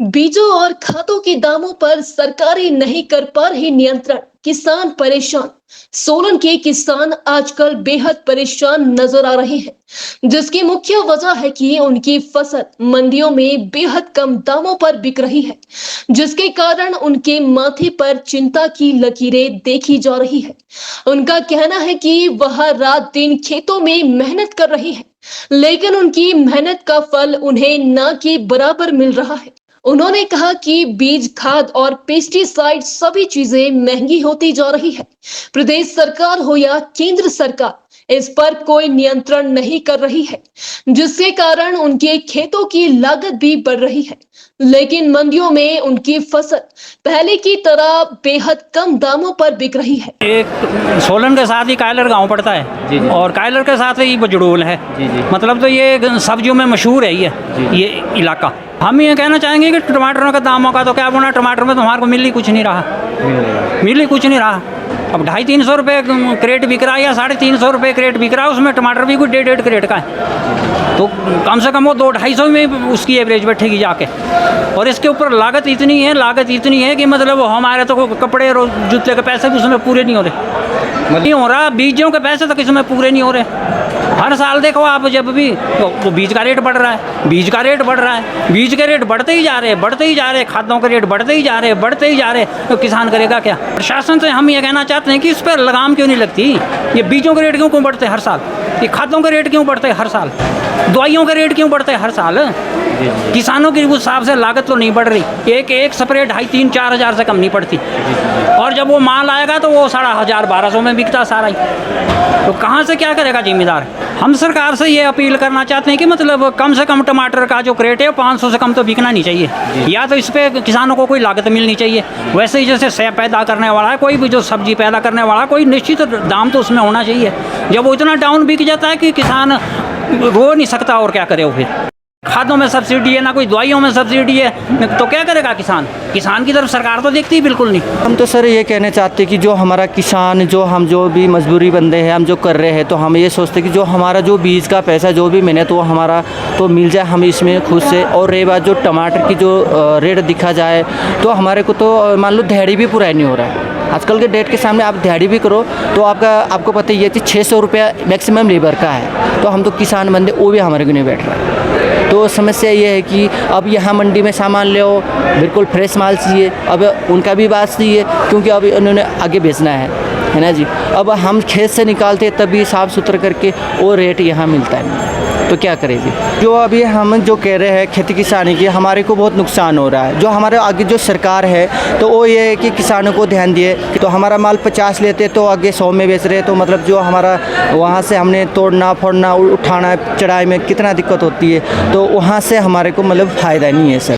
बीजों और खादों के दामों पर सरकारें नहीं कर पा रही नियंत्रण, किसान परेशान। सोलन के किसान आजकल बेहद परेशान नजर आ रहे हैं, जिसकी मुख्य वजह है कि उनकी फसल मंडियों में बेहद कम दामों पर बिक रही है, जिसके कारण उनके माथे पर चिंता की लकीरें देखी जा रही है। उनका कहना है कि वह रात दिन खेतों में मेहनत कर रही है, लेकिन उनकी मेहनत का फल उन्हें ना के बराबर मिल रहा है। उन्होंने कहा कि बीज, खाद और पेस्टिसाइड सभी चीजें महंगी होती जा रही है। प्रदेश सरकार हो या केंद्र सरकार इस पर कोई नियंत्रण नहीं कर रही है, जिसके कारण उनके खेतों की लागत भी बढ़ रही है, लेकिन मंडियों में उनकी फसल पहले की तरह बेहद कम दामों पर बिक रही है। एक सोलन के साथ ही कायलर गांव पड़ता है जी। और कायलर के साथ ही बजड़ोल है। जी। मतलब तो ये सब्जियों में मशहूर है ये इलाका। हम ये कहना चाहेंगे कि टमाटरों का दामों का तो क्या बोलना, टमाटर में तो हमारे को मिल ही कुछ नहीं रहा। अब 250-300 रुपये क्रेट बिक रहा है या 350 रुपये क्रेट बिक रहा है, उसमें टमाटर भी कोई 1.5 क्रेट का है, तो कम से कम वो 200-250 में उसकी एवरेज बैठेगी जाके। और इसके ऊपर लागत इतनी है कि मतलब हमारे तो कपड़े और जूते के पैसे भी उसमें पूरे नहीं हो रहे, नहीं हो रहा। बीजों के पैसे तक इसमें पूरे नहीं हो रहे। हर साल देखो आप, जब भी तो बीज का रेट बढ़ रहा है, बीज के रेट बढ़ते ही जा रहे, खादों के रेट बढ़ते ही जा रहे, तो किसान करेगा क्या? प्रशासन से हम ये कहना चाहते हैं कि इस पर लगाम क्यों नहीं लगती? ये बीजों के रेट क्यों बढ़ते हर साल? ये खादों के रेट क्यों बढ़ते हर साल? दवाइयों के रेट क्यों बढ़ते हर साल? किसानों की उस हिसाब से लागत तो नहीं बढ़ रही। एक स्प्रे 2,500-3,000-4 हज़ार से कम नहीं पड़ती, और जब वो माल आएगा तो वो 1,500-1,200 में बिकता सारा ही। तो कहाँ से क्या करेगा जिम्मेदार? हम सरकार से ये अपील करना चाहते हैं कि मतलब कम से कम टमाटर का जो क्रेट है 500 से कम तो बिकना नहीं चाहिए, या तो इस पर किसानों को कोई लागत मिलनी चाहिए। वैसे ही जैसे सेब पैदा करने वाला है, कोई भी जो सब्जी पैदा करने वाला है, कोई निश्चित दाम तो उसमें होना चाहिए। जब वो इतना डाउन बिक जाता है कि किसान रो नहीं सकता, और क्या करे वो? फिर खादों में सब्सिडी है, ना कोई दवाइयों में सब्सिडी है, तो क्या करेगा किसान? किसान की तरफ सरकार तो देखती ही बिल्कुल नहीं। हम तो सर ये कहना चाहते हैं कि जो हमारा किसान, जो भी मजदूरी बंदे हैं, हम जो कर रहे हैं, तो हम ये सोचते हैं कि जो हमारा जो बीज का पैसा जो भी मेहनत वो हमारा तो मिल जाए हम इसमें खुद से। और रही बात जो टमाटर की जो रेट दिखा जाए, तो हमारे को तो मान लो दिहाड़ी भी पूरा नहीं हो रहा है। आजकल के डेट के सामने आप दिहाड़ी भी करो तो आपको पता ही है कि 600 रुपया मैक्सिमम लेबर का है, तो हम तो किसान बंदे वो भी हमारे को नहीं बैठ रहा। तो समस्या ये है कि अब यहाँ मंडी में सामान ले आओ, बिल्कुल फ्रेश माल चाहिए। अब उनका भी बात सही है, क्योंकि अभी उन्होंने आगे बेचना है ना जी। अब हम खेत से निकालते तभी साफ़ सुथरा करके वो रेट यहाँ मिलता है, तो क्या करें जी? जो अभी हम जो कह रहे हैं खेती किसानी की, हमारे को बहुत नुकसान हो रहा है। जो हमारे आगे जो सरकार है, तो वो ये है कि किसानों को ध्यान दिए। तो हमारा माल 50 लेते तो आगे 100 में बेच रहे, तो मतलब जो हमारा वहाँ से हमने तोड़ना फोड़ना उठाना चढ़ाई में कितना दिक्कत होती है, तो वहाँ से हमारे को मतलब फ़ायदा नहीं है सर।